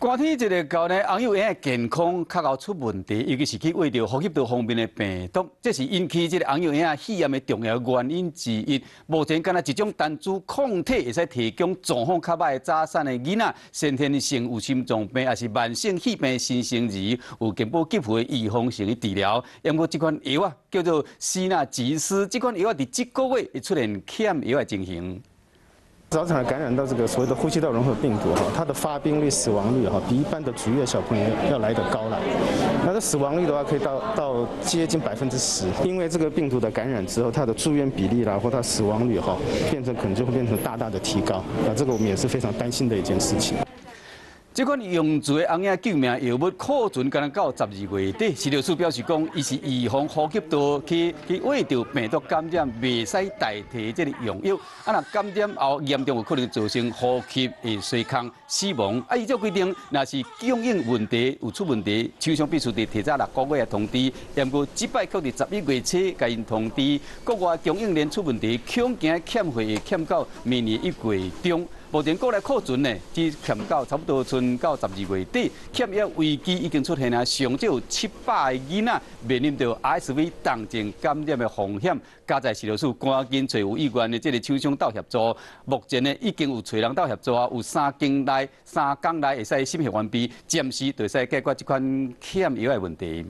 寒天一个到呢，红幼婴的健康较易出问题，尤其是去喂到呼吸道方面的病毒，这是引起这个红幼婴肺炎的重要原因之一。目前，敢若一种单株抗体会使提供状况较歹早产的囡仔，先天性有心脏病，也是慢性肺病新生儿，有经过急需预防性的治疗。因过这款药啊，叫做西那吉斯，这款药啊，伫这个月会出现欠药的情形。 早产儿感染到这个所谓的呼吸道融合病毒它的发病率、死亡率比一般的足月小朋友要来得高了。那这死亡率的话，可以到接近10%。因为这个病毒的感染之后，它的住院比例啦，或它死亡率可能就会变成大大的提高。那这个我们也是非常担心的一件事情。 这款用做的红婴救命药物库存敢若到12月底，食药署表示讲，伊是预防呼吸道去胃道病毒感染，袂使代替这个用药。啊，若感染后严重有可能造成呼吸的衰竭、死亡。啊，依照规定，若是供应问题有出问题，厂商必须得提早6个月通知。不过这摆却伫11月初甲因通知，国外供应链出问题，恐惊欠货会欠到明年1月中。 目前国内库存呢，只欠到差不多存到12月底，欠药危机已经出现啊，上少有700个囡仔面临到 RSV 重症感染的风险。加在食药署赶紧找有意愿的这个厂商斗协助，目前呢已经有找人斗协助啊，有3天内会使审核完毕，暂时就使解决这款欠药的问题。